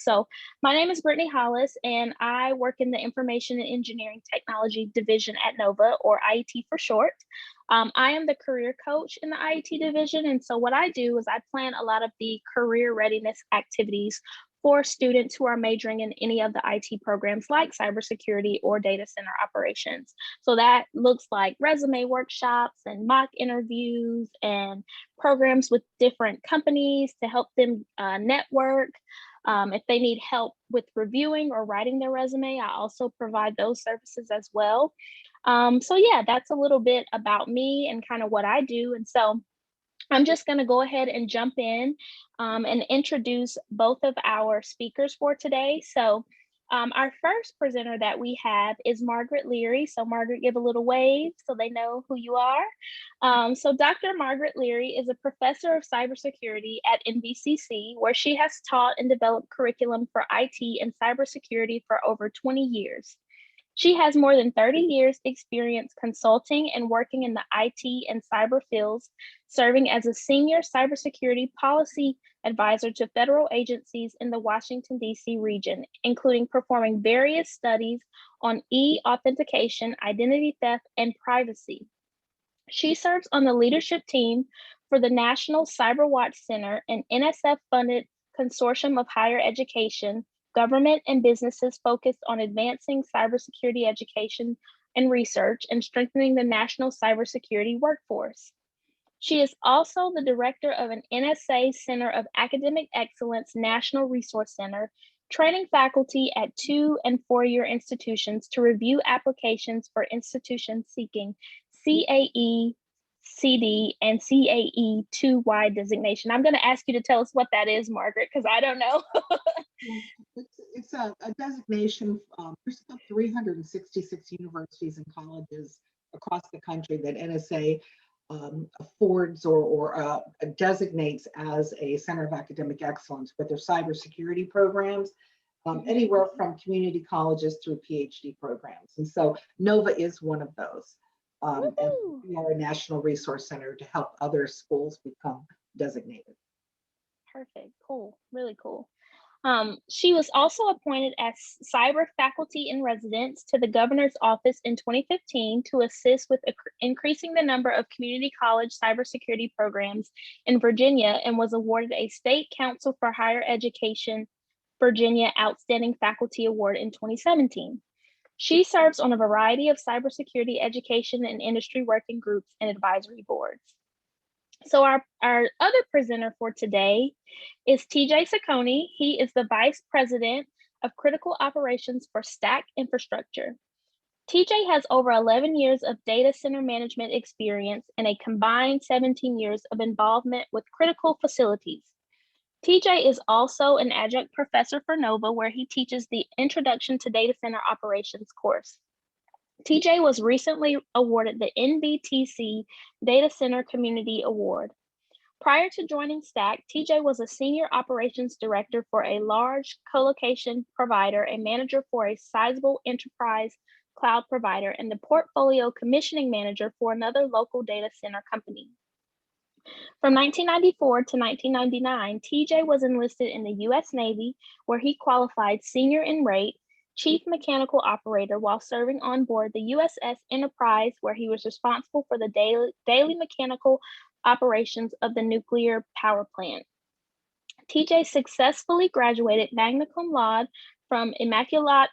So my name is Brittany Hollis, and I work in the Information and Engineering Technology Division at NOVA, or IET for short. I am the career coach in the IET division, and so what I do is I plan a lot of the career readiness activities for students who are majoring in any of the IT programs like cybersecurity or data center operations. So that looks like resume workshops and mock interviews and programs with different companies to help them network. If they need help with reviewing or writing their resume, I also provide those services as well. So yeah, that's a little bit about me and kind of what I do. And so I'm just going to go ahead and jump in and introduce both of our speakers for today. So our first presenter that we have is Margaret Leary. So Margaret, give a little wave so they know who you are. So Dr. Margaret Leary is a professor of cybersecurity at NVCC, where she has taught and developed curriculum for IT and cybersecurity for over 20 years. She has more than 30 years experience consulting and working in the IT and cyber fields, serving as a senior cybersecurity policy advisor to federal agencies in the Washington, D.C. region, including performing various studies on e-authentication, identity theft, and privacy. She serves on the leadership team for the National Cyber Watch Center, an NSF-funded consortium of higher education, government, and businesses focused on advancing cybersecurity education and research and strengthening the national cybersecurity workforce. She is also the director of an NSA Center of Academic Excellence National Resource Center, training faculty at 2- and 4-year institutions to review applications for institutions seeking CAE, CD, and CAE 2Y designation. I'm going to ask you to tell us what that is, Margaret, because I don't know. It's a designation. There's about 366 universities and colleges across the country that NSA affords or designates as a center of academic excellence with their cybersecurity programs, anywhere from community colleges through PhD programs. And so NOVA is one of those. And we are a national resource center to help other schools become designated. Perfect. Cool. Really cool. She was also appointed as cyber faculty in residence to the governor's office in 2015 to assist with increasing the number of community college cybersecurity programs in Virginia, and was awarded a State Council for Higher Education Virginia Outstanding Faculty Award in 2017. She serves on a variety of cybersecurity education and industry working groups and advisory boards. So our other presenter for today is TJ Saccone. He is the Vice President of Critical Operations for Stack Infrastructure. TJ has over 11 years of data center management experience and a combined 17 years of involvement with critical facilities. TJ is also an adjunct professor for NOVA, where he teaches the Introduction to Data Center Operations course. TJ was recently awarded the NVTC Data Center Community Award. Prior to joining Stack, TJ was a senior operations director for a large colocation provider, a manager for a sizable enterprise cloud provider, and the portfolio commissioning manager for another local data center company. From 1994 to 1999, TJ was enlisted in the U.S. Navy, where he qualified senior in rate, chief mechanical operator, while serving on board the USS Enterprise, where he was responsible for the daily mechanical operations of the nuclear power plant. TJ successfully graduated magna cum laude from Immaculata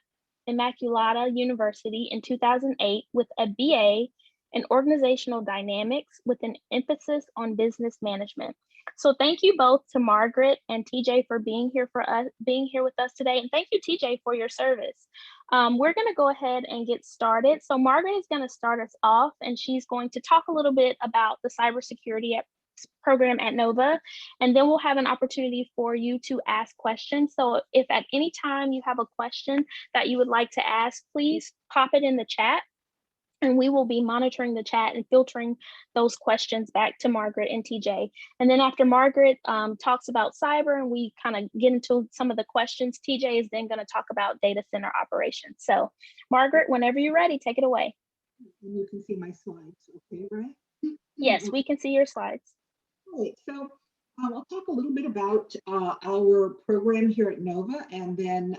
University in 2008 with a BA in organizational dynamics with an emphasis on business management. So thank you both to Margaret and TJ for being here with us today. And thank you, TJ, for your service. We're going to go ahead and get started. So Margaret is going to start us off, and she's going to talk a little bit about the cybersecurity program at NOVA, and then we'll have an opportunity for you to ask questions. So if at any time you have a question that you would like to ask, please pop it in the chat, and we will be monitoring the chat and filtering those questions back to Margaret and TJ. And then after Margaret talks about cyber and we kind of get into some of the questions, TJ is then going to talk about data center operations. So Margaret, whenever you're ready, take it away. You can see my slides, okay, right? Yes, we can see your slides. Right. So I'll talk a little bit about our program here at NOVA, and then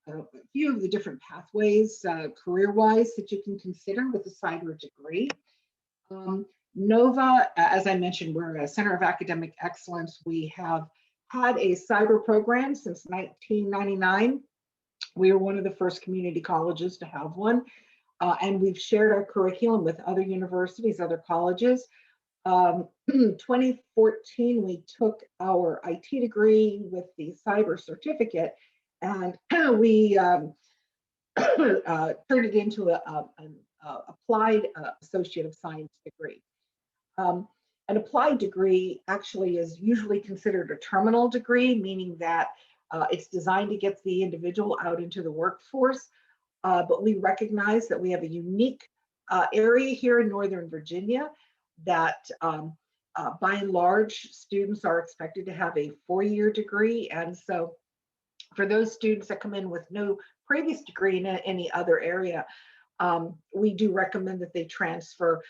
a few of the different pathways career-wise that you can consider with a cyber degree. Um, NOVA, as I mentioned, we're a Center of Academic Excellence. We have had a cyber program since 1999. We are one of the first community colleges to have one, and we've shared our curriculum with other universities, other colleges. 2014, we took our IT degree with the cyber certificate, and we turned it into an applied Associate of Science degree. Um, an applied degree actually is usually considered a terminal degree, meaning that it's designed to get the individual out into the workforce. But we recognize that we have a unique area here in Northern Virginia that by and large, students are expected to have a 4-year degree. And so for those students that come in with no previous degree in any other area, we do recommend that they transfer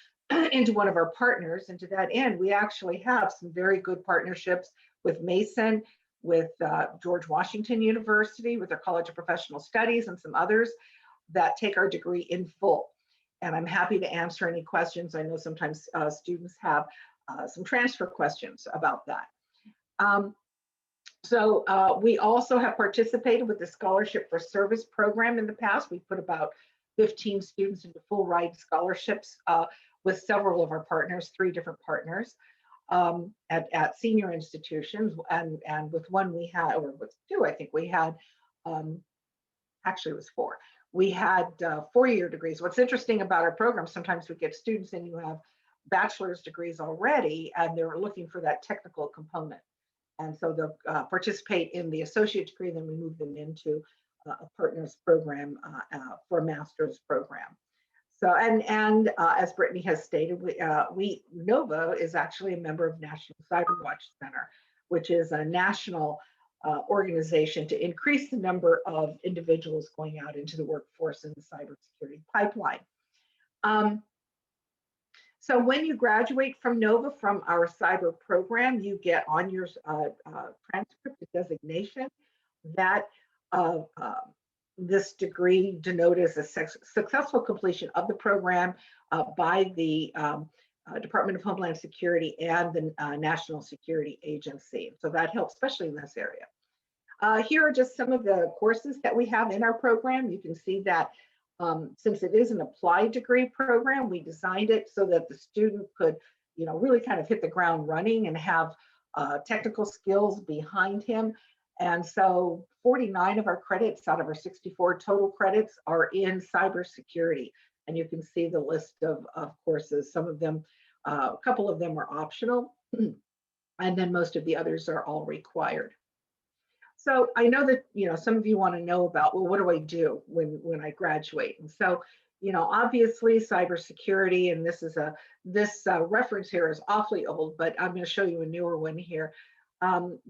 into one of our partners. And to that end, we actually have some very good partnerships with Mason, with George Washington University, with their College of Professional Studies, and some others that take our degree in full. And I'm happy to answer any questions. I know sometimes students have some transfer questions about that. We also have participated with the Scholarship for Service program in the past. We put about 15 students into full ride scholarships with several of our partners, 3 different partners at senior institutions. And with one we had, or with 2, I think we had, actually it was 4. We had 4-year degrees. What's interesting about our program, sometimes we get students in who have bachelor's degrees already, and they're looking for that technical component. And so they'll participate in the associate degree, then we move them into a partner's program for a master's program. So, and as Brittany has stated, NOVA is actually a member of National Cyber Watch Center, which is a national organization to increase the number of individuals going out into the workforce in the cybersecurity pipeline. So when you graduate from NOVA, from our cyber program, you get on your transcript a designation that this degree denoted as a successful completion of the program by the Department of Homeland Security and the National Security Agency. So that helps, especially in this area. Here are just some of the courses that we have in our program. You can see that since it is an applied degree program, we designed it so that the student could, really kind of hit the ground running and have technical skills behind him. And so 49 of our credits out of our 64 total credits are in cybersecurity. And you can see the list of courses. Some of them, a couple of them are optional, and then most of the others are all required. So I know that, some of you want to know about, well, what do I do when I graduate? And so, obviously cybersecurity, and this reference here is awfully old, but I'm going to show you a newer one here.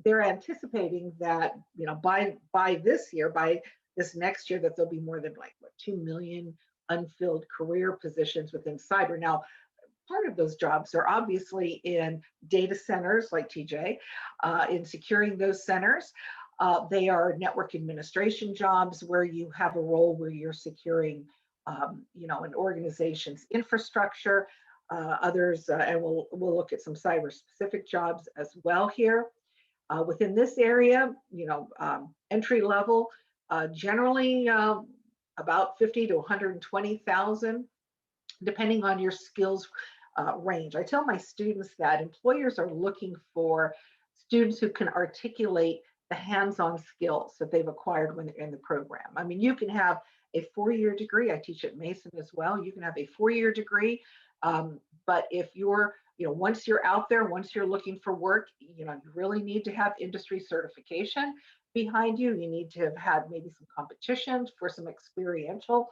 They're anticipating that, by this year, by this next year, that there'll be more than 2 million unfilled career positions within cyber. Now, part of those jobs are obviously in data centers like TJ, in securing those centers. They are network administration jobs where you have a role where you're securing, an organization's infrastructure. Others, and we'll look at some cyber-specific jobs as well here. Within this area, entry level, generally about 50 to 120,000, depending on your skills range. I tell my students that employers are looking for students who can articulate the hands-on skills that they've acquired when they're in the program. I mean, you can have a 4-year degree. I teach at Mason as well. You can have a 4-year degree, but if you're, once you're out there, once you're looking for work, you really need to have industry certification behind you. You need to have had maybe some competitions for some experiential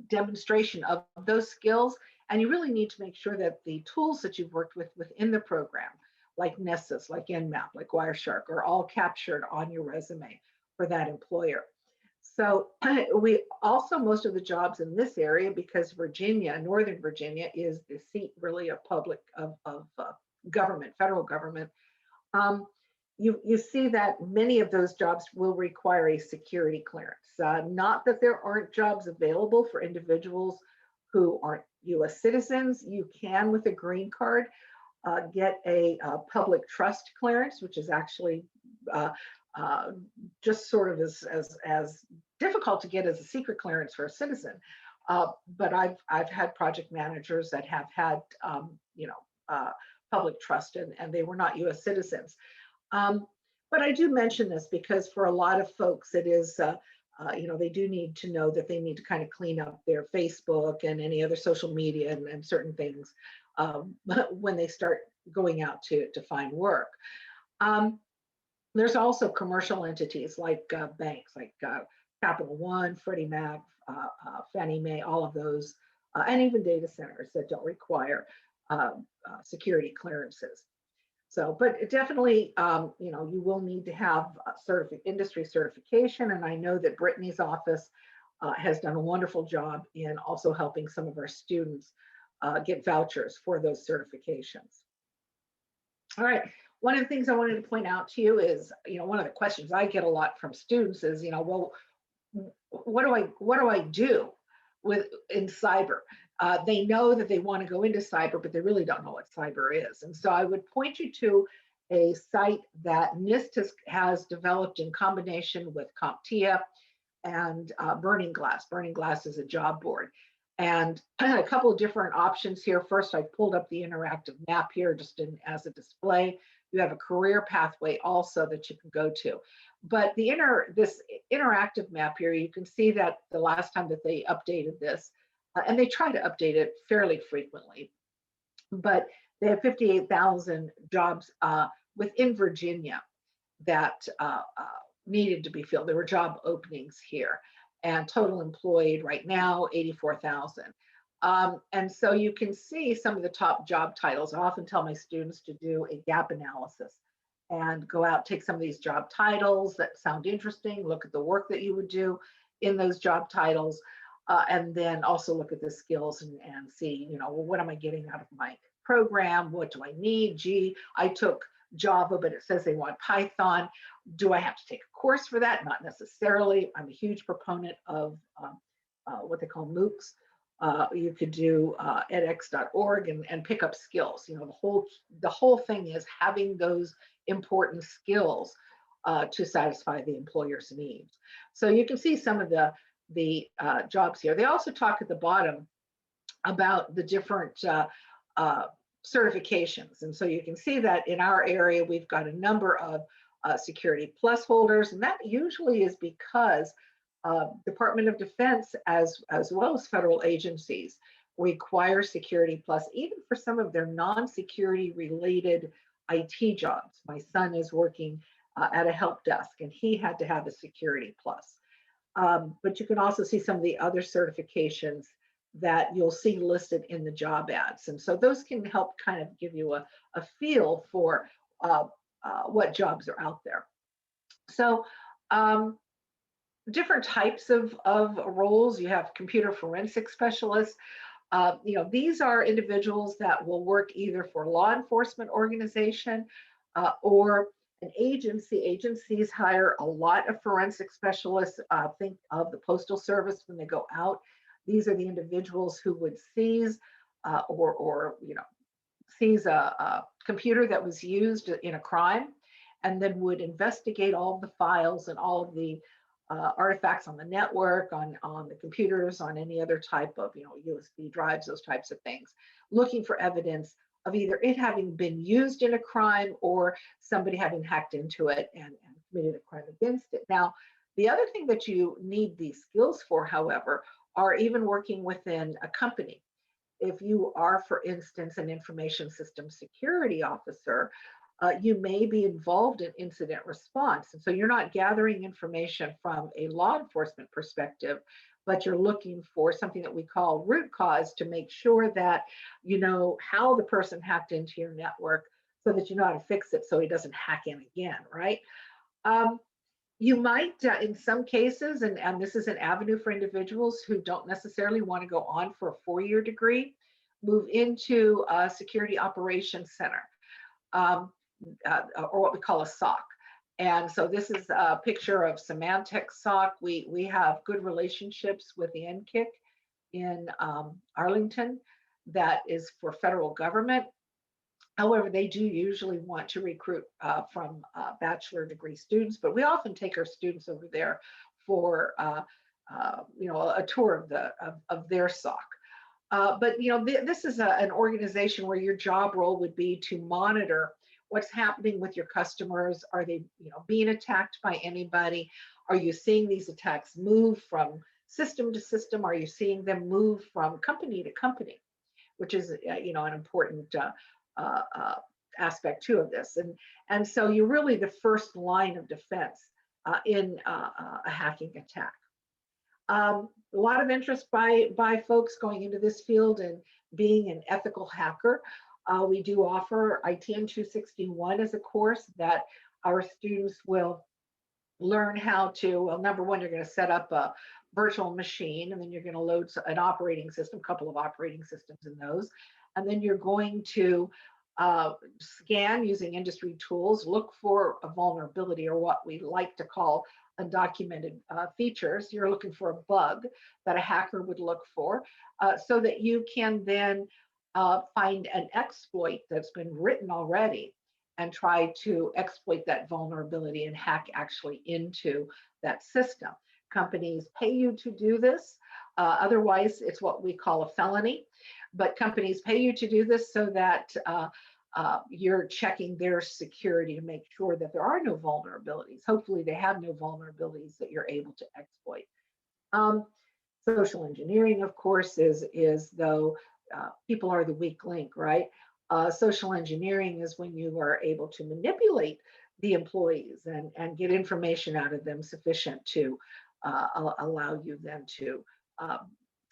demonstration of those skills. And you really need to make sure that the tools that you've worked with within the program, like Nessus, like Nmap, like Wireshark, are all captured on your resume for that employer. So we also, most of the jobs in this area, because Virginia, Northern Virginia, is the seat really of public of government, federal government. Um, you see that many of those jobs will require a security clearance. Not that there aren't jobs available for individuals who aren't U.S. citizens. You can, with a green card, get a public trust clearance, which is actually uh, uh, just sort of as difficult to get as a secret clearance for a citizen. But I've had project managers that have had public trust, and they were not U.S. citizens. Um, but I do mention this because for a lot of folks, it is, they do need to know that they need to kind of clean up their Facebook and any other social media and certain things when they start going out to find work. Um, there's also commercial entities like banks, like Capital One, Freddie Mac, Fannie Mae, all of those, and even data centers that don't require security clearances. So, but definitely, you will need to have industry certification. And I know that Brittany's office has done a wonderful job in also helping some of our students get vouchers for those certifications. All right. One of the things I wanted to point out to you is, one of the questions I get a lot from students is, well, what do I do in cyber? They know that they want to go into cyber, but they really don't know what cyber is. And so I would point you to a site that NIST has developed in combination with CompTIA and Burning Glass. Burning Glass is a job board. And a couple of different options here. First, I pulled up the interactive map here just as a display. You have a career pathway also that you can go to. But this interactive map here, you can see that the last time that they updated this, and they try to update it fairly frequently, but they have 58,000 jobs within Virginia that needed to be filled. There were job openings here, and total employed right now, 84,000. And so you can see some of the top job titles. I often tell my students to do a gap analysis and go out, take some of these job titles that sound interesting, look at the work that you would do in those job titles, and then also look at the skills and see, well, what am I getting out of my program? What do I need? Gee, I took Java, but it says they want Python. Do I have to take a course for that? Not necessarily. I'm a huge proponent of what they call MOOCs. You could do edx.org and pick up skills. The whole thing is having those important skills to satisfy the employer's needs. So you can see some of the jobs here. They also talk at the bottom about the different certifications. And so you can see that in our area, we've got a number of Security Plus holders, and that usually is because Department of Defense, as well as federal agencies, require Security Plus, even for some of their non-security related IT jobs. My son is working at a help desk, and he had to have a Security Plus. But you can also see some of the other certifications that you'll see listed in the job ads. And so those can help kind of give you a feel for what jobs are out there. So different types of roles. You have computer forensic specialists. These are individuals that will work either for law enforcement organization or an agency. Agencies hire a lot of forensic specialists. Think of the Postal Service when they go out. These are the individuals who would seize or seize a computer that was used in a crime, and then would investigate all of the files and all of the artifacts on the network, on the computers, on any other type of USB drives, those types of things, looking for evidence of either it having been used in a crime or somebody having hacked into it and committed a crime against it. Now, the other thing that you need these skills for, however, are even working within a company. If you are, for instance, an information system security officer, you may be involved in incident response. And so you're not gathering information from a law enforcement perspective, but you're looking for something that we call root cause to make sure that you know how the person hacked into your network so that you know how to fix it so he doesn't hack in again, right? You might, in some cases, and this is an avenue for individuals who don't necessarily want to go on for a 4-year degree, move into a security operations center, um, or what we call a SOC. And so this is a picture of Symantec SOC. We have good relationships with the NCIC in Arlington that is for federal government. However, they do usually want to recruit from bachelor degree students, but we often take our students over there for a tour of their SOC. But this is an organization where your job role would be to monitor what's happening with your customers. Are they being attacked by anybody? Are you seeing these attacks move from system to system? Are you seeing them move from company to company? Which is an important uh, uh, aspect too of this. And so you're really the first line of defense in a hacking attack. A lot of interest by folks going into this field and being an ethical hacker. We do offer ITN 261 as a course that our students will learn how to, well, number one, you're going to set up a virtual machine, and then you're going to load an operating system, a couple of operating systems in those. And then you're going to scan using industry tools, look for a vulnerability, or what we like to call undocumented features. You're looking for a bug that a hacker would look for, so that you can then find an exploit that's been written already and try to exploit that vulnerability and hack actually into that system. Companies pay you to do this. Otherwise, it's what we call a felony. But companies pay you to do this so that you're checking their security to make sure that there are no vulnerabilities. Hopefully, they have no vulnerabilities that you're able to exploit. Social engineering, of course, is though people are the weak link, right? Social engineering is when you are able to manipulate the employees and get information out of them sufficient to allow you then to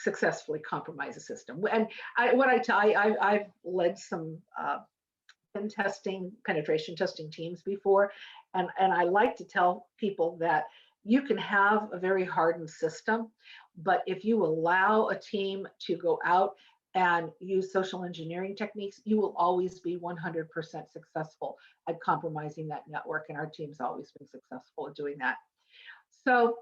successfully compromise a system. And I've led some pen testing, penetration testing teams before, and I like to tell people that you can have a very hardened system, but if you allow a team to go out and use social engineering techniques, you will always be 100% successful at compromising that network. And our team's always been successful at doing that. So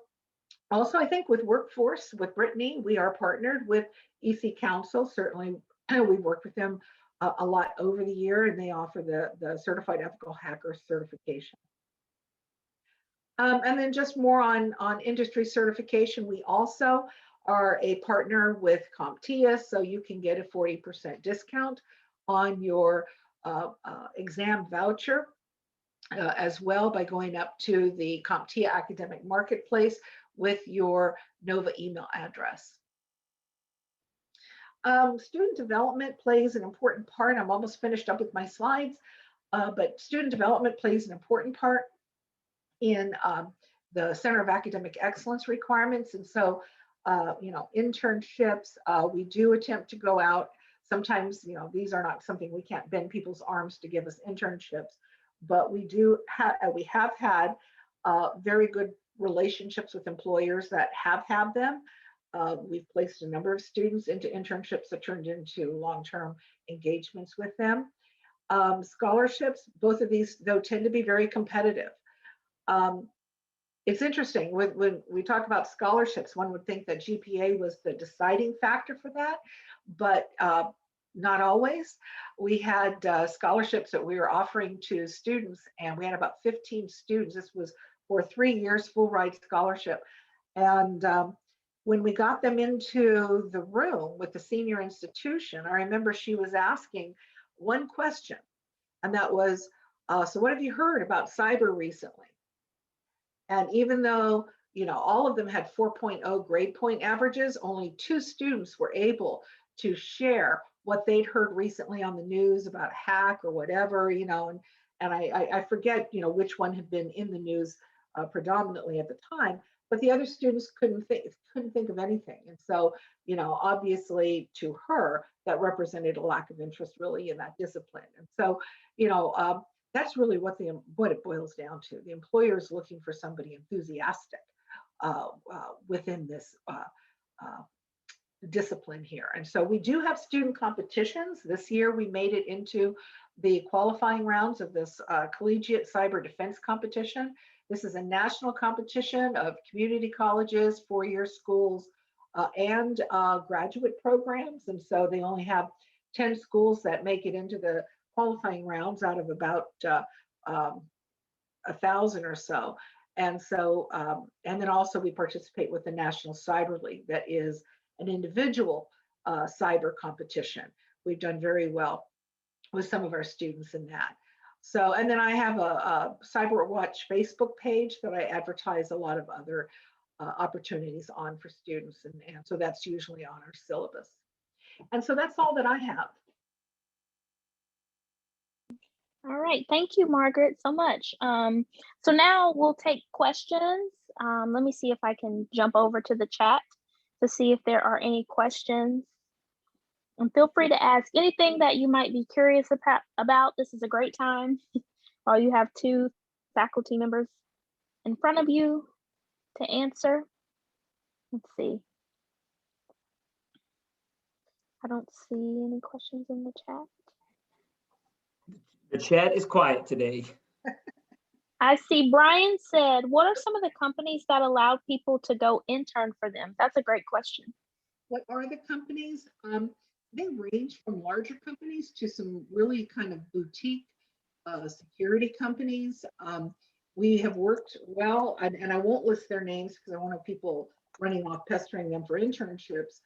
also, I think with workforce, with Brittany, we are partnered with EC Council. Certainly, we've worked with them a lot over the year, and they offer the Certified Ethical Hacker certification. And then just more on industry certification, we also are a partner with CompTIA, so you can get a 40% discount on your exam voucher as well by going up to the CompTIA Academic Marketplace with your NOVA email address. Student development plays an important part. I'm almost finished up with my slides, but student development plays an important part in the Center of Academic Excellence requirements. And so, internships, we do attempt to go out. Sometimes, these are not something we can't bend people's arms to give us internships, but we have had very good relationships with employers that have had them. We've placed a number of students into internships that turned into long-term engagements with them. Scholarships, both of these, though, tend to be very competitive. It's interesting when we talk about scholarships, one would think that GPA was the deciding factor for that, but not always. We had scholarships that we were offering to students, and we had about 15 students. This was for 3 years, full ride scholarship. And when we got them into the room with the senior institution, I remember she was asking one question, and that was, so what have you heard about cyber recently? And even though, all of them had 4.0 grade point averages, only 2 students were able to share what they'd heard recently on the news about a hack or whatever, and I forget, which one had been in the news predominantly at the time, but the other students couldn't think of anything. And so, obviously to her, that represented a lack of interest really in that discipline. And so, that's really what it boils down to. The employer is looking for somebody enthusiastic within this discipline here. And so we do have student competitions. This year we made it into the qualifying rounds of this collegiate cyber defense competition. This is a national competition of community colleges, four-year schools, and graduate programs. And so they only have 10 schools that make it into the qualifying rounds out of about 1,000 or so. And so, and then also we participate with the National Cyber League, that is an individual cyber competition. We've done very well with some of our students in that. So, and then I have a Cyber Watch Facebook page that I advertise a lot of other opportunities on for students. And so that's usually on our syllabus. And so that's all that I have. All right, thank you, Margaret, so much. So now we'll take questions. Let me see if I can jump over to the chat to see if there are any questions. And feel free to ask anything that you might be curious about. This is a great time while you have two faculty members in front of you to answer. Let's see. I don't see any questions in the chat. The chat is quiet today. I see Brian said, what are some of the companies that allow people to go intern for them? That's a great question. What are the companies? They range from larger companies to some really kind of boutique security companies. We have worked well, and I won't list their names because I don't want people running off pestering them for internships.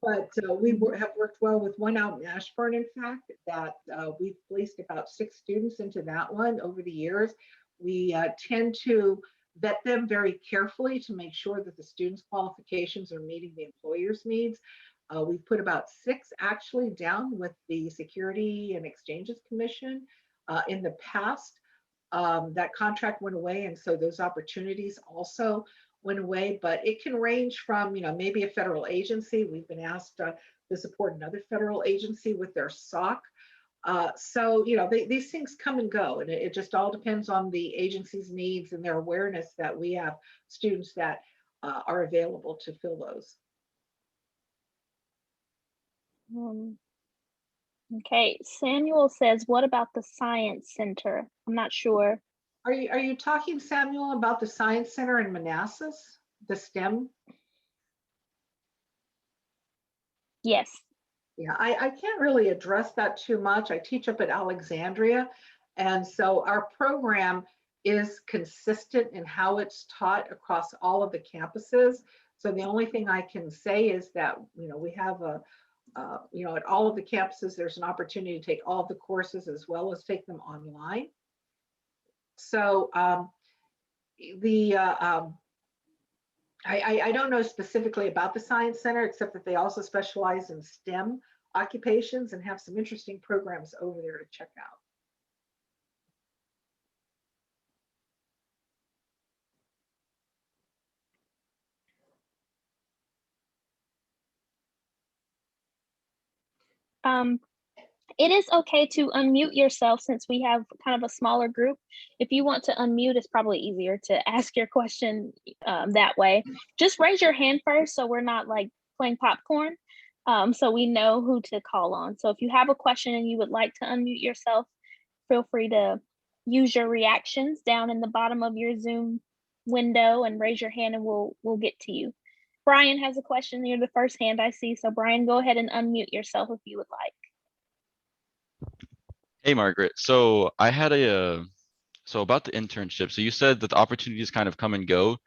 But we have worked well with one out in Ashburn, in fact, that we've placed about 6 students into that one over the years. We tend to vet them very carefully to make sure that the students' qualifications are meeting the employer's needs. We've put about 6 actually down with the Security and Exchanges Commission in the past. That contract went away, and so those opportunities also went away, but it can range from, maybe a federal agency. We've been asked to support another federal agency with their SOC. So, these things come and go, and it just all depends on the agency's needs and their awareness that we have students that are available to fill those. Okay, Samuel says, what about the Science Center? I'm not sure. Are you talking, Samuel, about the Science Center in Manassas, the STEM? Yes. Yeah, I can't really address that too much. I teach up at Alexandria, and so our program is consistent in how it's taught across all of the campuses. So the only thing I can say is that, we have at all of the campuses, there's an opportunity to take all of the courses as well as take them online. So I don't know specifically about the Science Center, except that they also specialize in STEM occupations and have some interesting programs over there to check out. It is okay to unmute yourself since we have kind of a smaller group. If you want to unmute, it's probably easier to ask your question that way. Just raise your hand first so we're not like playing popcorn, so we know who to call on. So if you have a question and you would like to unmute yourself, feel free to use your reactions down in the bottom of your Zoom window and raise your hand and we'll get to you. Brian has a question. You're the first hand I see. So Brian, go ahead and unmute yourself if you would like. Hey, Margaret. So I had so about the internship. So you said that the opportunities kind of come and go,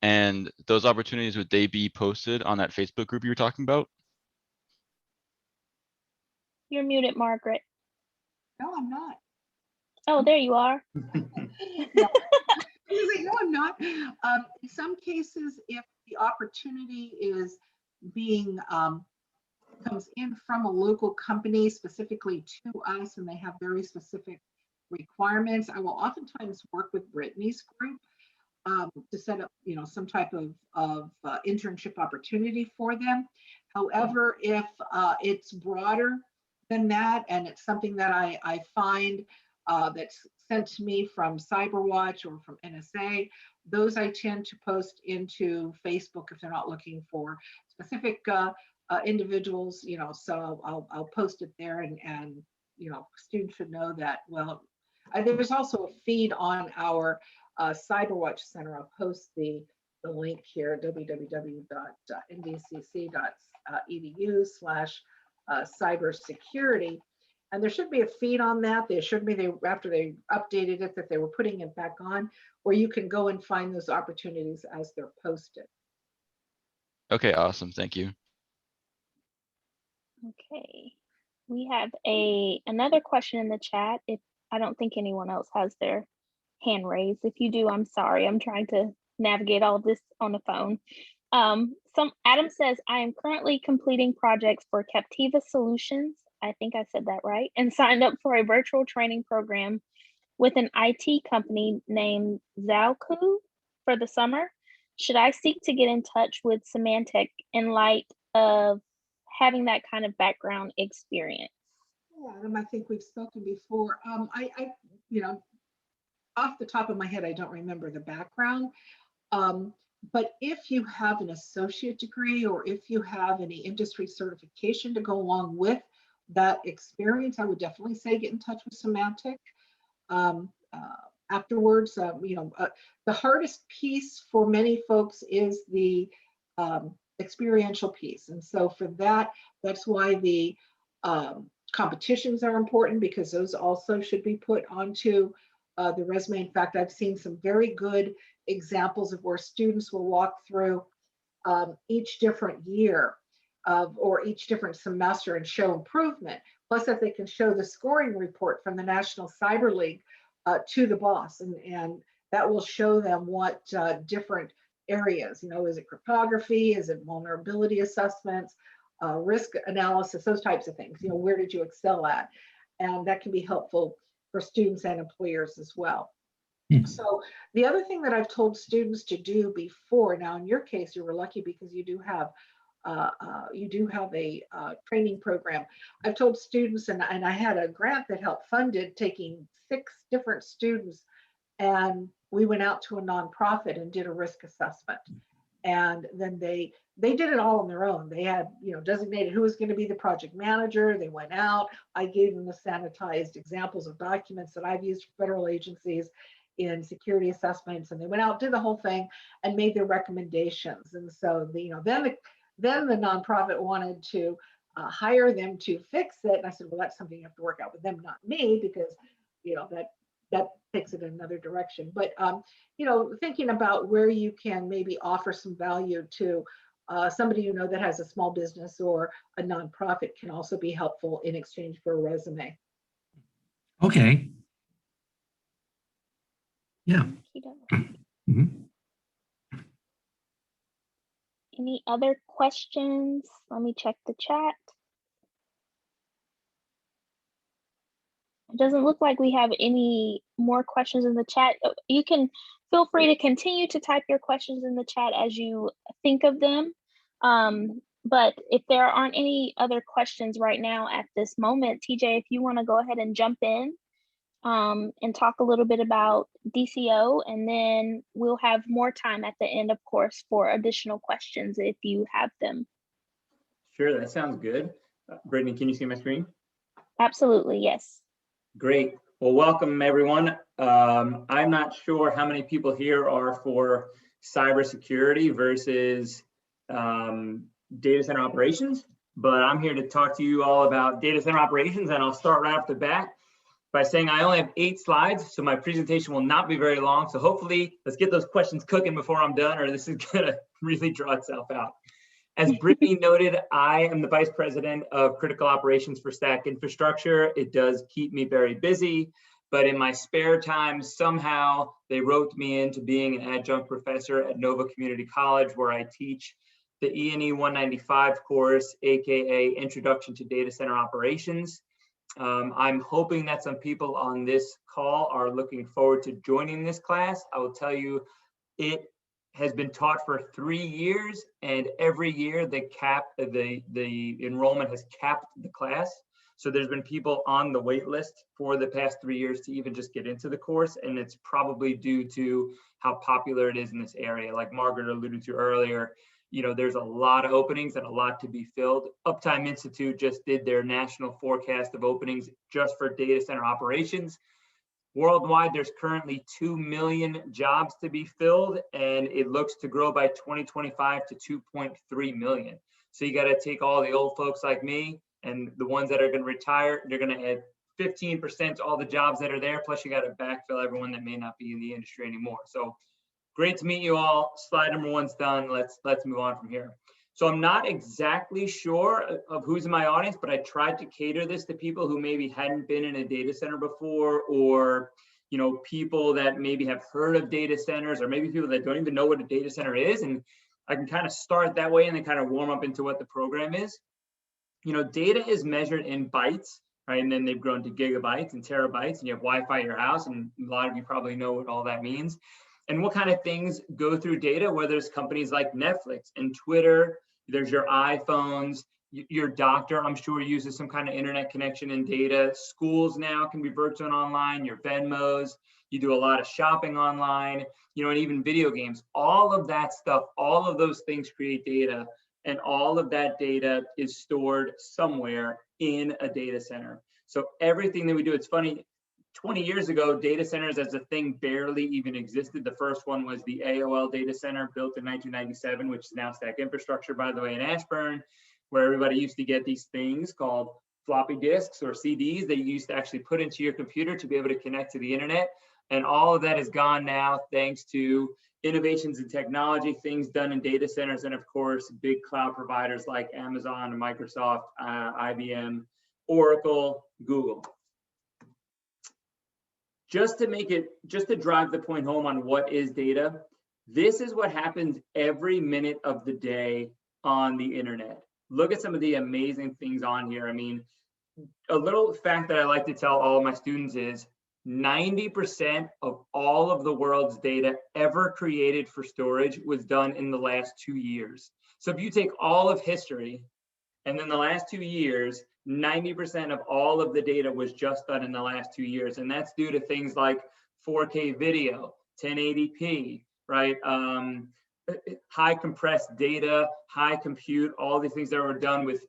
and those opportunities, would they be posted on that Facebook group you were talking about? You're muted, Margaret. No, I'm not. Oh, there you are. No, I'm not. In some cases, if the opportunity is being comes in from a local company specifically to us, and they have very specific requirements, I will oftentimes work with Brittany's group to set up, some type of internship opportunity for them. However, if it's broader than that, and it's something that I find that's sent to me from CyberWatch or from NSA. Those I tend to post into Facebook if they're not looking for specific individuals, so I'll post it there, and students should know that. Well, there's also a feed on our CyberWatch Center. I'll post the link here, www.ndcc.edu/cybersecurity. And there should be a feed on that. There should be, after they updated it, that they were putting it back on, where you can go and find those opportunities as they're posted. Okay, awesome. Thank you. Okay, we have another question in the chat. If I don't think anyone else has their hand raised. If you do, I'm sorry. I'm trying to navigate all of this on the phone. Adam says, I am currently completing projects for CompTIA Solutions. I think I said that right, and signed up for a virtual training program with an IT company named Zalku for the summer. Should I seek to get in touch with Symantec in light of having that kind of background experience? Yeah, Adam, I think we've spoken before. Off the top of my head, I don't remember the background. But if you have an associate degree, or if you have any industry certification to go along with that experience, I would definitely say get in touch with Symantec. Afterwards, the hardest piece for many folks is the experiential piece. And so for that's why the competitions are important, because those also should be put onto the resume. In fact, I've seen some very good examples of where students will walk through each different year or each different semester and show improvement. Plus, that they can show the scoring report from the National Cyber League to the boss, and that will show them what different areas, is it cryptography, is it vulnerability assessments, risk analysis, those types of things, where did you excel at? And that can be helpful for students and employers as well. So the other thing that I've told students to do before, now in your case, you were lucky because you do have a training program. I've told students, and I had a grant that helped funded taking 6 different students, and we went out to a nonprofit and did a risk assessment. And then they did it all on their own. They had, designated who was going to be the project manager. They went out. I gave them the sanitized examples of documents that I've used for federal agencies in security assessments, and they went out, did the whole thing, and made their recommendations. And so then the nonprofit wanted to hire them to fix it. And I said, well, that's something you have to work out with them, not me, because that takes it in another direction. But thinking about where you can maybe offer some value to somebody that has a small business or a nonprofit can also be helpful in exchange for a resume. Okay. Yeah. Mm-hmm. Any other questions? Let me check the chat. It doesn't look like we have any more questions in the chat. You can feel free to continue to type your questions in the chat as you think of them. But if there aren't any other questions right now at this moment, TJ, if you want to go ahead and jump in and talk a little bit about DCO, and then we'll have more time at the end, of course, for additional questions if you have them. Sure, that sounds good. Brittany, can you see my screen? Absolutely, yes. Great. Well, welcome everyone. I'm not sure how many people here are for cybersecurity versus data center operations, but I'm here to talk to you all about data center operations, and I'll start right off the bat by saying I only have 8 slides, so my presentation will not be very long. So hopefully, let's get those questions cooking before I'm done, or this is gonna really draw itself out. As Brittany noted, I am the Vice President of Critical Operations for Stack Infrastructure. It does keep me very busy, but in my spare time, somehow they roped me into being an adjunct professor at Nova Community College, where I teach the E&E 195 course, AKA Introduction to Data Center Operations. I'm hoping that some people on this call are looking forward to joining this class. I will tell you, it has been taught for 3 years, and every year the enrollment has capped the class. So there's been people on the wait list for the past 3 years to even just get into the course. And it's probably due to how popular it is in this area. Like Margaret alluded to earlier, you know, there's a lot of openings and a lot to be filled. Uptime Institute just did their national forecast of openings just for data center operations. Worldwide, there's currently 2 million jobs to be filled, and it looks to grow by 2025 to 2.3 million. So you got to take all the old folks like me and the ones that are going to retire, they're going to add 15% to all the jobs that are there. Plus you got to backfill everyone that may not be in the industry anymore. So great to meet you all. Slide number 1's done. Let's move on from here. So I'm not exactly sure of who's in my audience, but I tried to cater this to people who maybe hadn't been in a data center before, or, you know, people that maybe have heard of data centers, or maybe people that don't even know what a data center is. And I can kind of start that way and then kind of warm up into what the program is. You know, data is measured in bytes, right? And then they've grown to gigabytes and terabytes, and you have Wi-Fi at your house, and a lot of you probably know what all that means. And what kind of things go through data, whether it's companies like Netflix and Twitter, there's your iPhones, your doctor, I'm sure, uses some kind of internet connection and data. Schools now can be virtual and online, your Venmos, you do a lot of shopping online, you know, and even video games. All of that stuff, all of those things create data, and all of that data is stored somewhere in a data center. So everything that we do, it's funny, 20 years ago, data centers as a thing barely even existed. The first one was the AOL data center, built in 1997, which is now Stack Infrastructure, by the way, in Ashburn, where everybody used to get these things called floppy disks or CDs that you used to actually put into your computer to be able to connect to the internet. And all of that is gone now, thanks to innovations in technology, things done in data centers, and of course, big cloud providers like Amazon, Microsoft, IBM, Oracle, Google. Just to drive the point home on what is data, this is what happens every minute of the day on the internet. Look at some of the amazing things on here. I mean, a little fact that I like to tell all of my students is 90% of all of the world's data ever created for storage was done in the last 2 years. So if you take all of history and then the last 2 years, 90% of all of the data was just done in the last 2 years. And that's due to things like 4K video, 1080p, right? High compressed data, high compute, all these things that were done with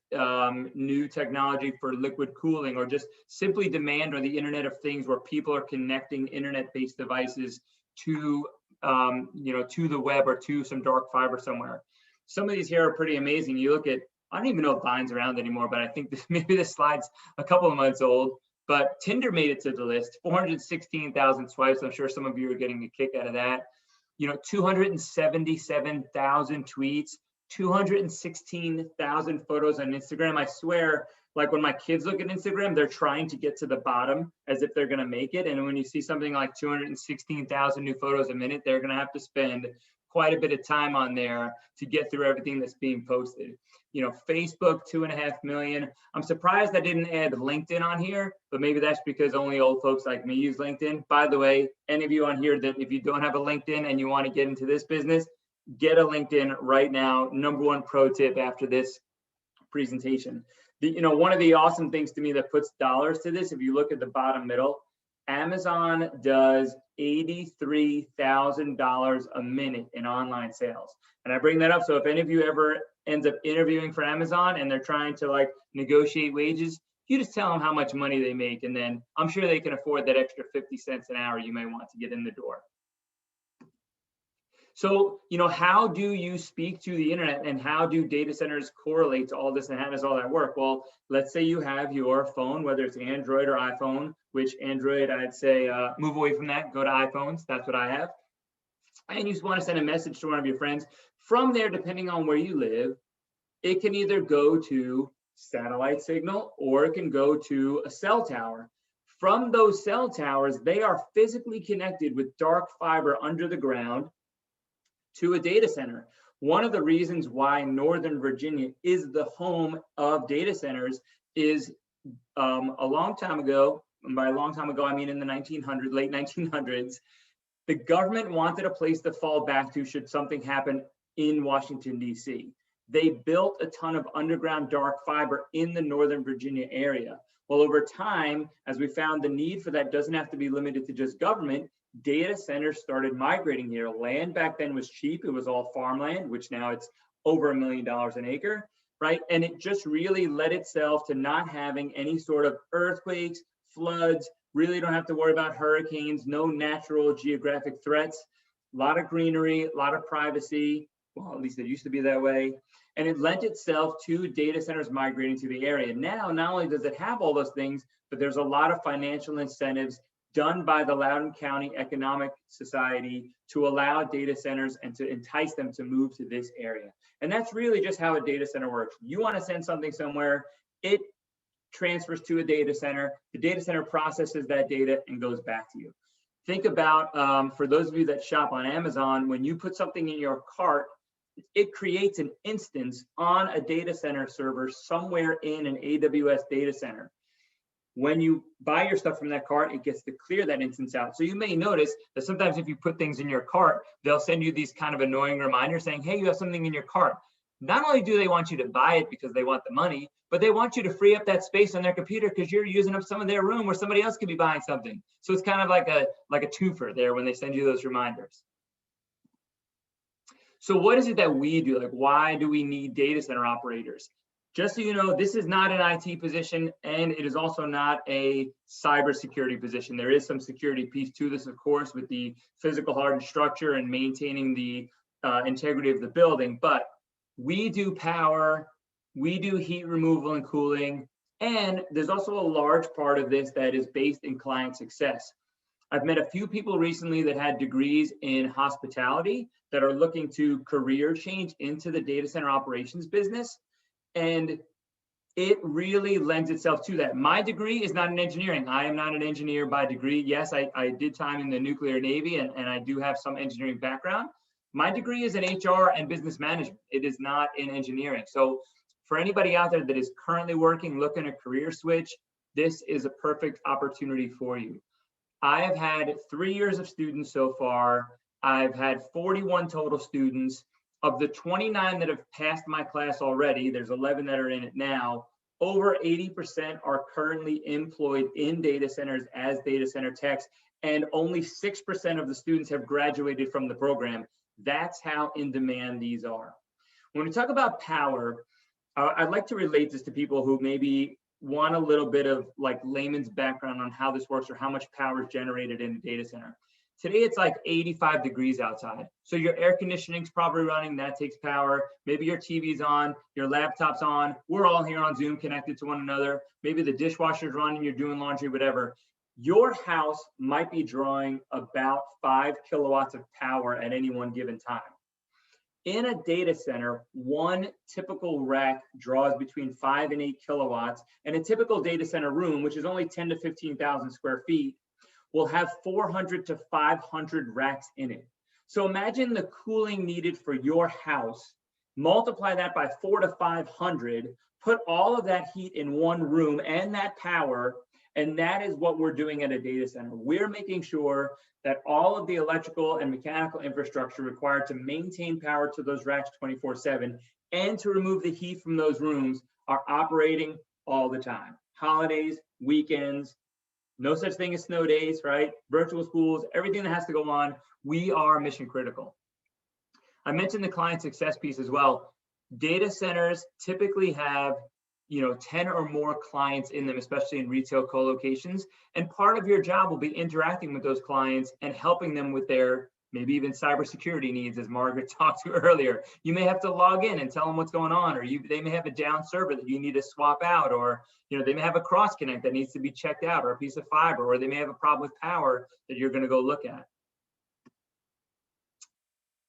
new technology for liquid cooling, or just simply demand, or the Internet of Things, where people are connecting internet-based devices to, you know, to the web or to some dark fiber somewhere. Some of these here are pretty amazing. You look at, I don't even know if Vine's around anymore, but I think maybe this slide's a couple of months old. But Tinder made it to the list, 416,000 swipes. I'm sure some of you are getting a kick out of that. You know, 277,000 tweets, 216,000 photos on Instagram. I swear, like when my kids look at Instagram, they're trying to get to the bottom as if they're going to make it. And when you see something like 216,000 new photos a minute, they're going to have to spend quite a bit of time on there to get through everything that's being posted. You know, Facebook, 2.5 million. I'm surprised I didn't add LinkedIn on here, but maybe that's because only old folks like me use LinkedIn. By the way, any of you on here that if you don't have a LinkedIn and you want to get into this business, get a LinkedIn right now. #1 pro tip after this presentation. You know, one of the awesome things to me that puts dollars to this, if you look at the bottom middle, Amazon does $83,000 a minute in online sales. And I bring that up so if any of you ever ends up interviewing for Amazon and they're trying to like negotiate wages, you just tell them how much money they make, and then I'm sure they can afford that extra 50 cents an hour you may want to get in the door. So, you know, how do you speak to the internet, and how do data centers correlate to all this, and how does all that work? Well, let's say you have your phone, whether it's Android or iPhone, which Android, I'd say move away from that, go to iPhones. That's what I have. And you just want to send a message to one of your friends. From there, depending on where you live, it can either go to satellite signal or it can go to a cell tower. From those cell towers, they are physically connected with dark fiber under the ground to a data center. One of the reasons why Northern Virginia is the home of data centers is a long time ago, and by a long time ago, I mean in the late 1900s, the government wanted a place to fall back to should something happen in Washington, D.C. They built a ton of underground dark fiber in the Northern Virginia area. Well, over time, as we found the need for that doesn't have to be limited to just government, data centers started migrating here. Land back then was cheap. It was all farmland, which now it's over $1 million an acre, right? And it just really led itself to not having any sort of earthquakes, floods, really don't have to worry about hurricanes, no natural geographic threats, a lot of greenery, a lot of privacy. Well, at least it used to be that way. And it lent itself to data centers migrating to the area. Now, not only does it have all those things, but there's a lot of financial incentives done by the Loudoun County Economic Society to allow data centers and to entice them to move to this area. And that's really just how a data center works. You want to send something somewhere, it transfers to a data center, the data center processes that data and goes back to you. Think about, for those of you that shop on Amazon, when you put something in your cart, it creates an instance on a data center server somewhere in an AWS data center. When you buy your stuff from that cart, it gets to clear that instance out. So you may notice that sometimes if you put things in your cart, they'll send you these kind of annoying reminders saying, hey, you have something in your cart. Not only do they want you to buy it because they want the money, but they want you to free up that space on their computer because you're using up some of their room where somebody else could be buying something. So it's kind of like a twofer there when they send you those reminders. So what is it that we do? Like, why do we need data center operators? Just so you know, this is not an IT position, and it is also not a cybersecurity position. There is some security piece to this, of course, with the physical hardened structure and maintaining the integrity of the building, but we do power, we do heat removal and cooling, and there's also a large part of this that is based in client success. I've met a few people recently that had degrees in hospitality that are looking to career change into the data center operations business. And it really lends itself to that. My degree is not in engineering. I am not an engineer by degree. Yes, I did time in the nuclear Navy and I do have some engineering background. My degree is in HR and business management. It is not in engineering. So for anybody out there that is currently working, looking at a career switch, this is a perfect opportunity for you. I have had 3 years of students so far. I've had 41 total students. Of the 29 that have passed my class already, there's 11 that are in it now, over 80% are currently employed in data centers as data center techs, and only 6% of the students have graduated from the program. That's how in demand these are. When we talk about power, I'd like to relate this to people who maybe want a little bit of like layman's background on how this works or how much power is generated in a data center. Today it's like 85 degrees outside. So your air conditioning's probably running, that takes power. Maybe your TV's on, your laptop's on. We're all here on Zoom connected to one another. Maybe the dishwasher's running, you're doing laundry, whatever. Your house might be drawing about 5 kilowatts of power at any one given time. In a data center, one typical rack draws between 5 and 8 kilowatts, and a typical data center room, which is only 10 to 15,000 square feet, will have 400 to 500 racks in it. So imagine the cooling needed for your house, multiply that by 4 to 500, put all of that heat in one room and that power, and that is what we're doing at a data center. We're making sure that all of the electrical and mechanical infrastructure required to maintain power to those racks 24/7 and to remove the heat from those rooms are operating all the time. Holidays, weekends, no such thing as snow days, right? Virtual schools, everything that has to go on, we are mission critical. I mentioned the client success piece as well. Data centers typically have 10 or more clients in them, especially in retail co-locations. And part of your job will be interacting with those clients and helping them with their maybe even cybersecurity needs, as Margaret talked to earlier. You may have to log in and tell them what's going on, or they may have a down server that you need to swap out, or they may have a cross connect that needs to be checked out, or a piece of fiber, or they may have a problem with power that you're going to go look at.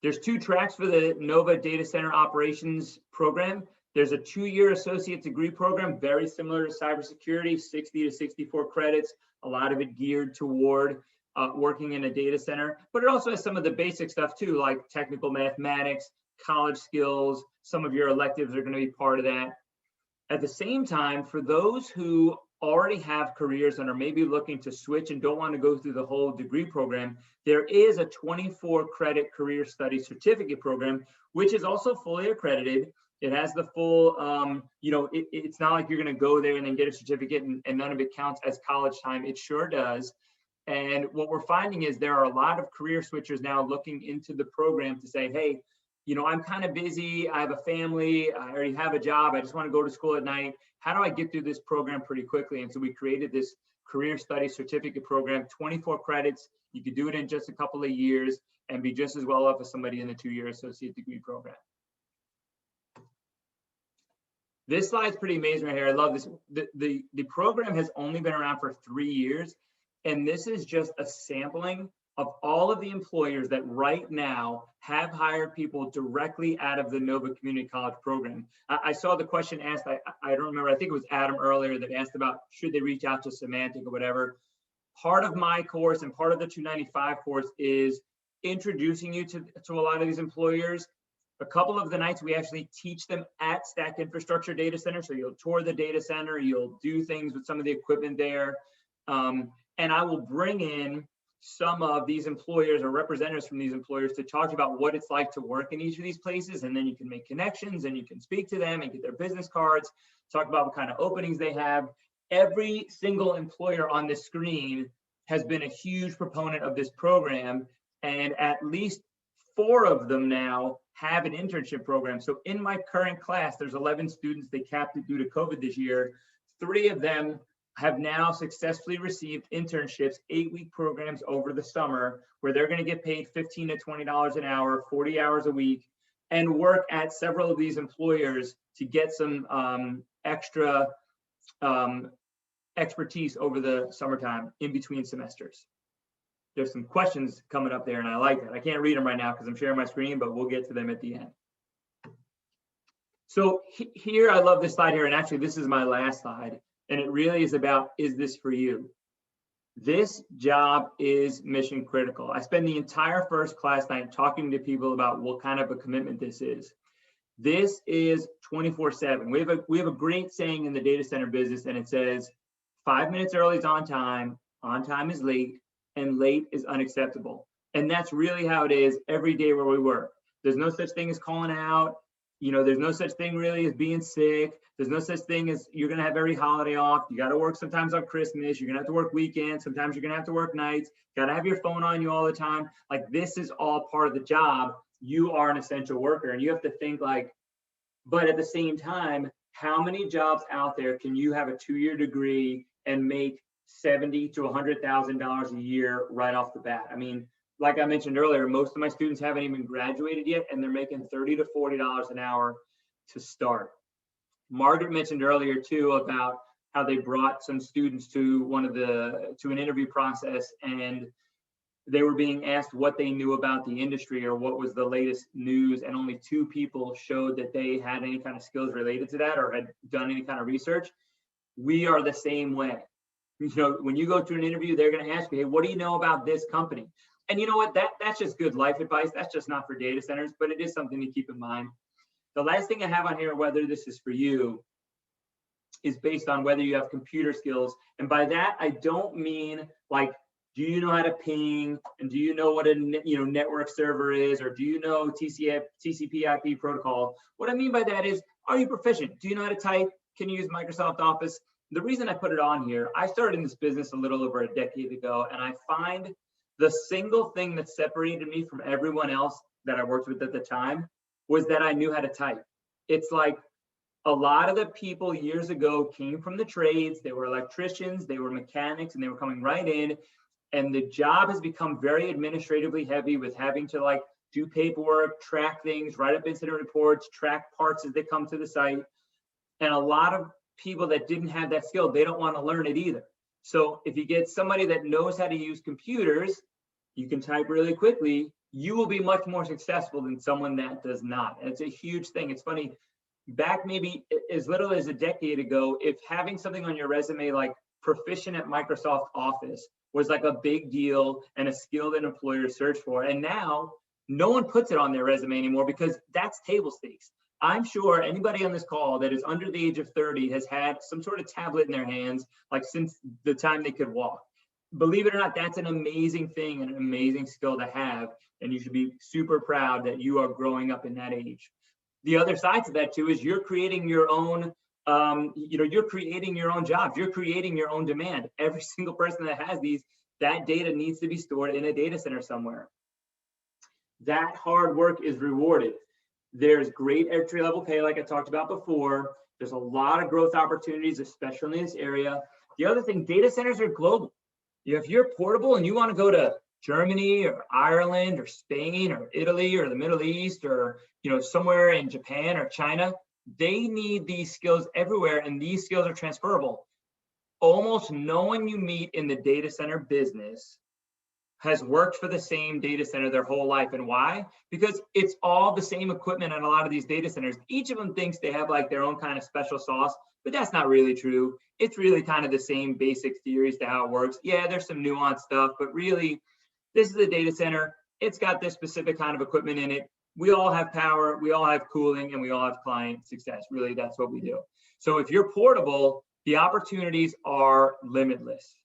There's 2 tracks for the Nova Data Center Operations program. There's a 2-year associate degree program, very similar to cybersecurity, 60 to 64 credits, a lot of it geared toward working in a data center, but it also has some of the basic stuff too, like technical mathematics, college skills. Some of your electives are going to be part of that. At the same time, for those who already have careers and are maybe looking to switch and don't want to go through the whole degree program, there is a 24 credit career study certificate program, which is also fully accredited. It has the full, it's not like you're going to go there and then get a certificate and none of it counts as college time. It sure does. And what we're finding is there are a lot of career switchers now looking into the program to say, hey, I'm kind of busy. I have a family. I already have a job. I just want to go to school at night. How do I get through this program pretty quickly? And so we created this career study certificate program, 24 credits. You could do it in just a couple of years and be just as well off as somebody in the 2-year associate degree program. This slide's pretty amazing right here. I love this. The program has only been around for 3 years, and this is just a sampling of all of the employers that right now have hired people directly out of the Nova Community College program. I saw the question asked, I don't remember, I think it was Adam earlier that asked about should they reach out to Symantec or whatever. Part of my course and part of the 295 course is introducing you to a lot of these employers. A couple of the nights we actually teach them at Stack Infrastructure Data Center. So you'll tour the data center, you'll do things with some of the equipment there. And I will bring in some of these employers or representatives from these employers to talk about what it's like to work in each of these places. And then you can make connections and you can speak to them and get their business cards, talk about what kind of openings they have. Every single employer on this screen has been a huge proponent of this program. And at least 4 of them now have an internship program. So in my current class, there's 11 students. They capped it due to COVID this year. 3 of them have now successfully received internships, 8-week programs over the summer, where they're going to get paid $15 to $20 an hour, 40 hours a week, and work at several of these employers to get some extra expertise over the summertime in between semesters. There's some questions coming up there, and I like that. I can't read them right now because I'm sharing my screen, but we'll get to them at the end. So here, I love this slide here, and actually this is my last slide, and it really is about, is this for you? This job is mission critical. I spend the entire first class night talking to people about what kind of a commitment this is. This is 24/7. We have a great saying in the data center business, and it says 5 minutes early is on time is late, and late is unacceptable. And that's really how it is every day where we work. There's no such thing as calling out. There's no such thing really as being sick. There's no such thing as you're going to have every holiday off. You got to work sometimes on Christmas. You're going to have to work weekends. Sometimes you're going to have to work nights. Got to have your phone on you all the time. Like, this is all part of the job. You are an essential worker, and you have to think like, but at the same time, how many jobs out there can you have a 2-year degree and make $70,000 to $100,000 a year right off the bat? I mean, like I mentioned earlier, most of my students haven't even graduated yet, and they're making $30 to $40 an hour to start. Margaret mentioned earlier too about how they brought some students to an interview process, and they were being asked what they knew about the industry or what was the latest news, and only 2 people showed that they had any kind of skills related to that or had done any kind of research. We are the same way. When you go to an interview, they're going to ask you, hey, what do you know about this company? And you know what? That's just good life advice. That's just not for data centers, but it is something to keep in mind. The last thing I have on here, whether this is for you, is based on whether you have computer skills. And by that, I don't mean like, do you know how to ping? And do you know what a network server is? Or do you know TCP/IP protocol? What I mean by that is, are you proficient? Do you know how to type? Can you use Microsoft Office? The reason I put it on here, I started in this business a little over a decade ago, and I find the single thing that separated me from everyone else that I worked with at the time was that I knew how to type. It's like a lot of the people years ago came from the trades. They were electricians, they were mechanics, and they were coming right in. And the job has become very administratively heavy with having to like do paperwork, track things, write up incident reports, track parts as they come to the site. And a lot of people that didn't have that skill, they don't want to learn it either. So if you get somebody that knows how to use computers, you can type really quickly, you will be much more successful than someone that does not. And it's a huge thing. It's funny, back maybe as little as a decade ago, if having something on your resume like proficient at Microsoft Office was like a big deal and a skill that employers search for. And now no one puts it on their resume anymore because that's table stakes. I'm sure anybody on this call that is under the age of 30 has had some sort of tablet in their hands, like since the time they could walk. Believe it or not, that's an amazing thing and an amazing skill to have. And you should be super proud that you are growing up in that age. the other side to that too is you're creating your own, you're creating your own jobs. You're creating your own demand. Every single person that has these, that data needs to be stored in a data center somewhere. That hard work is rewarded. There's great entry level pay, like I talked about before. There's a lot of growth opportunities, especially in this area. The other thing, data centers are global. If you're portable and you want to go to Germany or Ireland or Spain or Italy or the Middle East or somewhere in Japan or China, they need these skills everywhere, and these skills are transferable. Almost no one you meet in the data center business has worked for the same data center their whole life. And why? Because it's all the same equipment on a lot of these data centers. Each of them thinks they have like their own kind of special sauce, but that's not really true. It's really kind of the same basic theories to how it works. Yeah, there's some nuanced stuff, but really, this is a data center. It's got this specific kind of equipment in it. We all have power, we all have cooling, and we all have client success. Really, that's what we do. So if you're portable, the opportunities are limitless.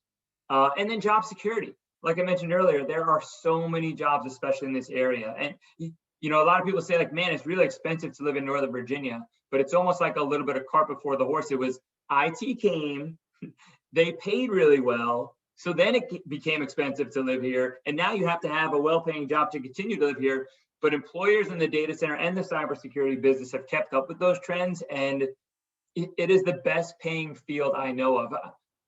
And then job security. Like I mentioned earlier, there are so many jobs, especially in this area. And a lot of people say like, man, it's really expensive to live in Northern Virginia, but it's almost like a little bit of cart before the horse. It was IT came, they paid really well. So then it became expensive to live here. And now you have to have a well-paying job to continue to live here. But employers in the data center and the cybersecurity business have kept up with those trends. And it is the best paying field I know of.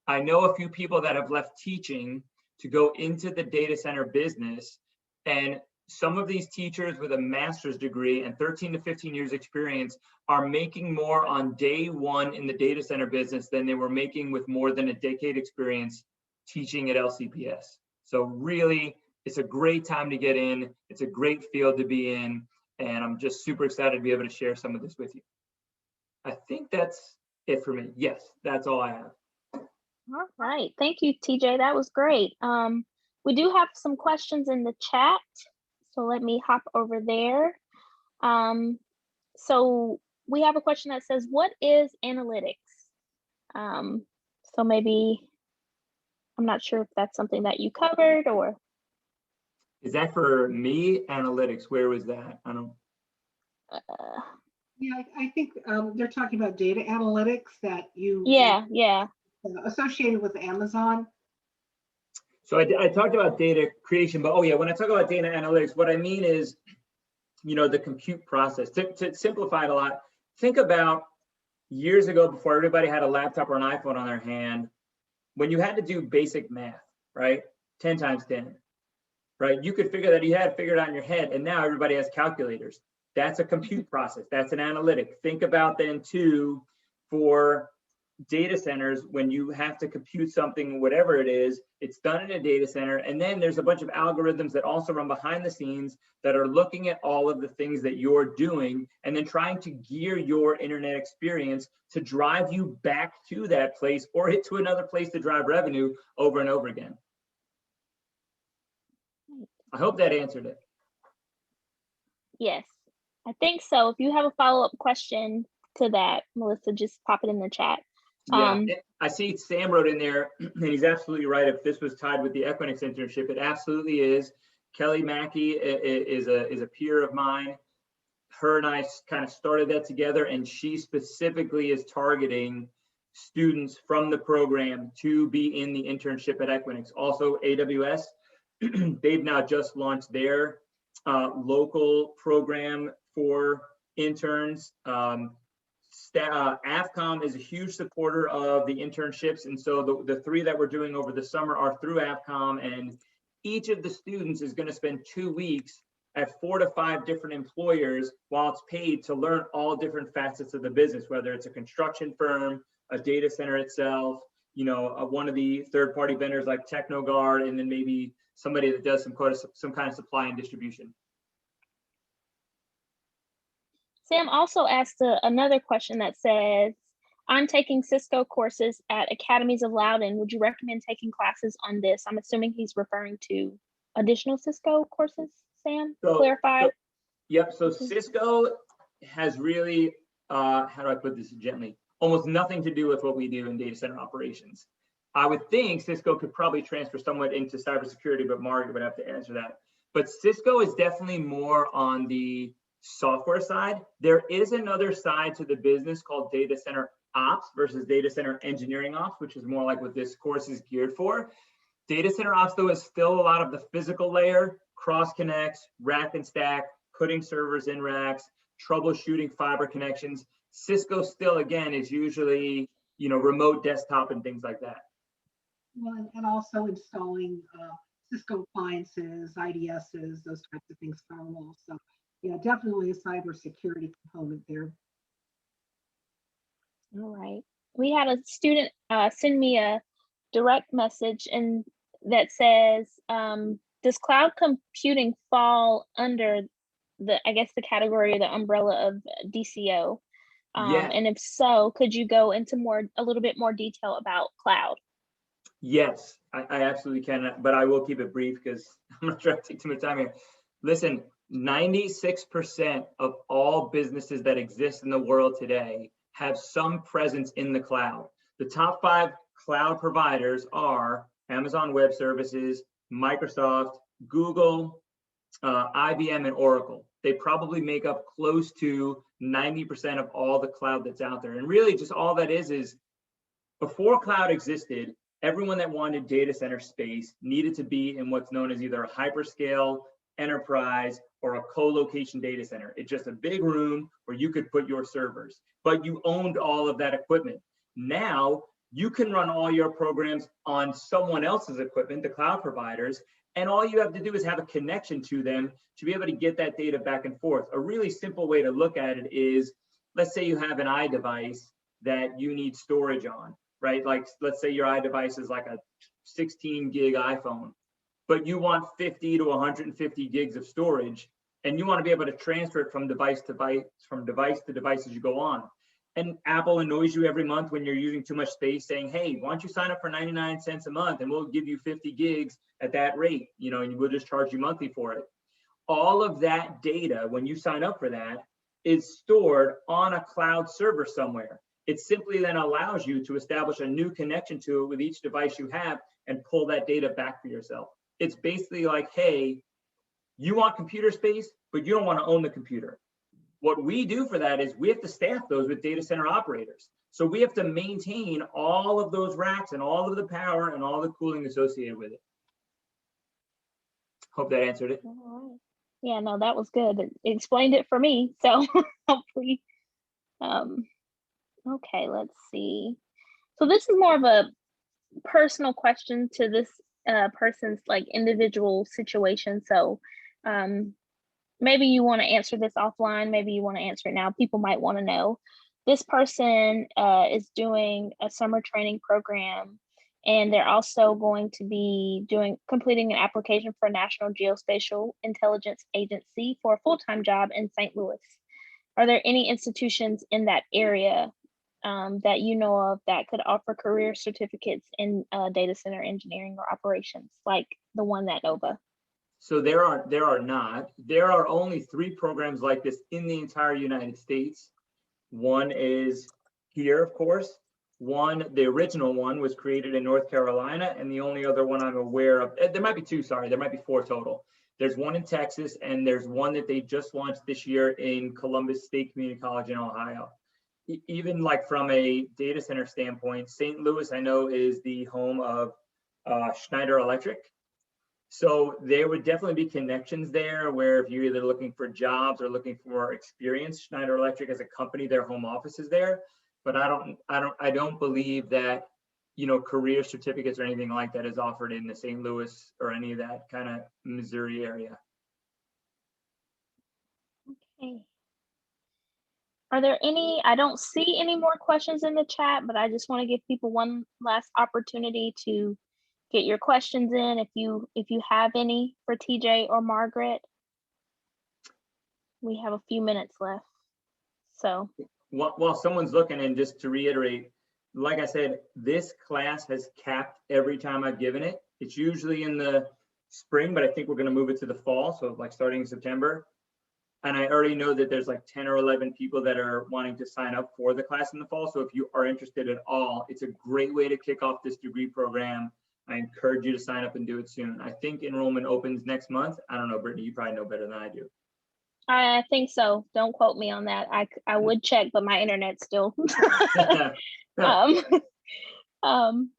I know a few people that have left teaching to go into the data center business. And some of these teachers with a master's degree and 13 to 15 years experience are making more on day one in the data center business than they were making with more than a decade experience teaching at LCPS. So really, it's a great time to get in. It's a great field to be in. And I'm just super excited to be able to share some of this with you. I think that's it for me. Yes, that's all I have. All right. Thank you, TJ. That was great. We do have some questions in the chat. So let me hop over there. So we have a question that says, what is analytics? So maybe, I'm not sure if that's something that you covered or. Is that for me, analytics? Where was that? I don't. Yeah, I think they're talking about data analytics that you. Yeah. Associated with Amazon. So I talked about data creation, but when I talk about data analytics, what I mean is, the compute process. To simplify it a lot, think about years ago before everybody had a laptop or an iPhone on their hand, when you had to do basic math, right? 10 times 10, right? You could figure that you had figured out in your head, and now everybody has calculators. That's a compute process. That's an analytic. Think about then too, for data centers, when you have to compute something, whatever it is, it's done in a data center. And then there's a bunch of algorithms that also run behind the scenes that are looking at all of the things that you're doing and then trying to gear your internet experience to drive you back to that place or to another place to drive revenue over and over again. I hope that answered it. Yes, I think so. If you have a follow-up question to that, Melissa, just pop it in the chat. Yeah, I see Sam wrote in there, and he's absolutely right. If this was tied with the Equinix internship, it absolutely is. Kelly Mackey is a peer of mine. Her and I kind of started that together, and she specifically is targeting students from the program to be in the internship at Equinix. Also, AWS, they've now just launched their local program for interns. AFCOM is a huge supporter of the internships, and so the 3 that we're doing over the summer are through AFCOM, and each of the students is going to spend 2 weeks at 4 to 5 different employers while it's paid to learn all different facets of the business, whether it's a construction firm, a data center itself, one of the third-party vendors like TechnoGuard, and then maybe somebody that does some kind of supply and distribution. Sam also asked another question that says, I'm taking Cisco courses at Academies of Loudoun. Would you recommend taking classes on this? I'm assuming he's referring to additional Cisco courses, Sam, clarify. Yep, so Cisco has really, how do I put this gently, almost nothing to do with what we do in data center operations. I would think Cisco could probably transfer somewhat into cybersecurity, but Margaret would have to answer that. But Cisco is definitely more on the software side. There is another side to the business called data center ops versus data center engineering ops, which is more like what this course is geared for. Data center ops, though, is still a lot of the physical layer, cross connects, rack and stack, putting servers in racks, troubleshooting fiber connections. Cisco still, again, is usually, remote desktop and things like that. Well, and also installing Cisco appliances, IDSs, those types of things, firewalls. So yeah, definitely a cybersecurity component there. All right. We had a student send me a direct message and that says, does cloud computing fall under I guess the category or the umbrella of DCO? Yeah. And if so, could you go into a little bit more detail about cloud? Yes, I absolutely can, but I will keep it brief because I'm not trying to take too much time here. Listen, 96% of all businesses that exist in the world today have some presence in the cloud. The top 5 cloud providers are Amazon Web Services, Microsoft, Google, IBM, and Oracle. They probably make up close to 90% of all the cloud that's out there. And really just all that is before cloud existed, everyone that wanted data center space needed to be in what's known as either a hyperscale, enterprise, or a co-location data center. It's just a big room where you could put your servers, but you owned all of that equipment. Now you can run all your programs on someone else's equipment, the cloud providers, and all you have to do is have a connection to them to be able to get that data back and forth. A really simple way to look at it is, let's say you have an iDevice that you need storage on, right? Like, let's say your iDevice is like a 16 gig iPhone, but you want 50 to 150 gigs of storage, and you want to be able to transfer it from device to device as you go on. And Apple annoys you every month when you're using too much space, saying, hey, why don't you sign up for 99 cents a month and we'll give you 50 gigs at that rate, and we'll just charge you monthly for it. All of that data, when you sign up for that, is stored on a cloud server somewhere. It simply then allows you to establish a new connection to it with each device you have and pull that data back for yourself. It's basically like, hey, you want computer space, but you don't want to own the computer. What we do for that is we have to staff those with data center operators. So we have to maintain all of those racks and all of the power and all the cooling associated with it. Hope that answered it. All right. Yeah, no, that was good. It explained it for me. So hopefully, okay, let's see. So this is more of a personal question to this person's like individual situation. So maybe you want to answer this offline, maybe you want to answer it now. People might want to know. This person is doing a summer training program, and they're also going to be completing an application for a National Geospatial Intelligence Agency for a full-time job in St. Louis. Are there any institutions in that area that you know of that could offer career certificates in data center engineering or operations, like the one at Nova? So there are not. There are only 3 programs like this in the entire United States. One is here, of course. The original one was created in North Carolina, and the only other one I'm aware of, there might be 2, sorry, there might be 4 total. There's one in Texas, and there's one that they just launched this year in Columbus State Community College in Ohio. Even like from a data center standpoint, St. Louis, I know, is the home of Schneider Electric. So there would definitely be connections there where if you're either looking for jobs or looking for experience, Schneider Electric as a company, their home office is there. But I don't believe that, career certificates or anything like that is offered in the St. Louis or any of that kind of Missouri area. Okay. Are there any, I don't see any more questions in the chat, but I just want to give people one last opportunity to get your questions in if you have any for TJ or Margaret. We have a few minutes left. So while someone's looking, and just to reiterate, like I said, this class has capped every time I've given it. It's usually in the spring, but I think we're going to move it to the fall. So like starting in September. And I already know that there's like 10 or 11 people that are wanting to sign up for the class in the fall. So if you are interested at all, it's a great way to kick off this degree program. I encourage you to sign up and do it soon. I think enrollment opens next month. I don't know, Brittany, you probably know better than I do. I think so. Don't quote me on that. I would check, but my internet's still. um,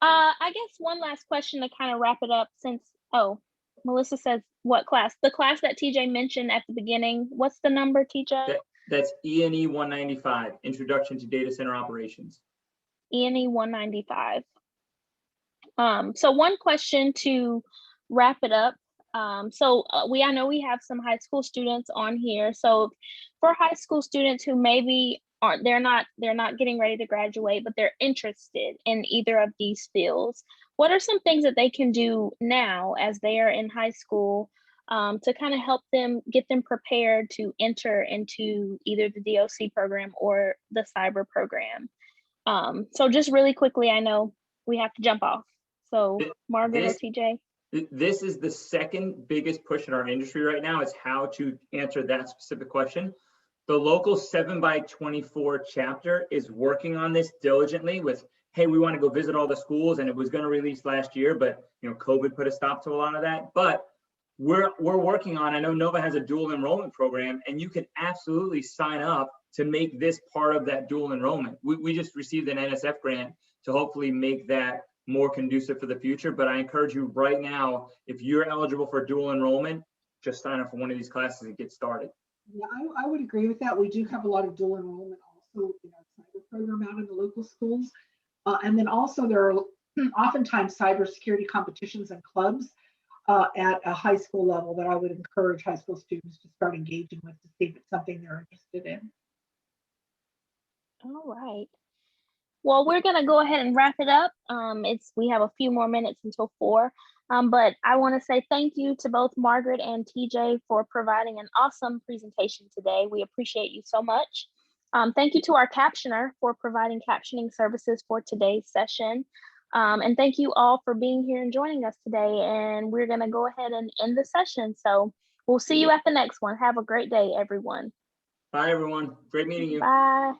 I guess one last question to kind of wrap it up since, oh, Melissa says what class? The class that TJ mentioned at the beginning. What's the number, TJ? That's ENE 195, Introduction to Data Center Operations. ENE 195. So one question to wrap it up. I know we have some high school students on here. So for high school students who maybe they're not getting ready to graduate, but they're interested in either of these fields, what are some things that they can do now as they are in high school to kind of help them, get them prepared to enter into either the DOC program or the cyber program? So just really quickly, I know we have to jump off. So Margaret or TJ? This is the second biggest push in our industry right now, is how to answer that specific question. The local 7x24 chapter is working on this diligently with, hey, we want to go visit all the schools, and it was going to release last year, but COVID put a stop to a lot of that. But we're working on, I know Nova has a dual enrollment program, and you can absolutely sign up to make this part of that dual enrollment. We just received an NSF grant to hopefully make that more conducive for the future. But I encourage you right now, if you're eligible for dual enrollment, just sign up for one of these classes and get started. Yeah, I would agree with that. We do have a lot of dual enrollment also in our cyber program out in the local schools. And then also there are oftentimes cybersecurity competitions and clubs at a high school level that I would encourage high school students to start engaging with to see if it's something they're interested in. All right. Well, we're gonna go ahead and wrap it up. We have a few more minutes until 4. But I want to say thank you to both Margaret and TJ for providing an awesome presentation today. We appreciate you so much. Thank you to our captioner for providing captioning services for today's session. And thank you all for being here and joining us today. And we're gonna go ahead and end the session. So we'll see you at the next one. Have a great day, everyone. Bye, everyone. Great meeting you. Bye.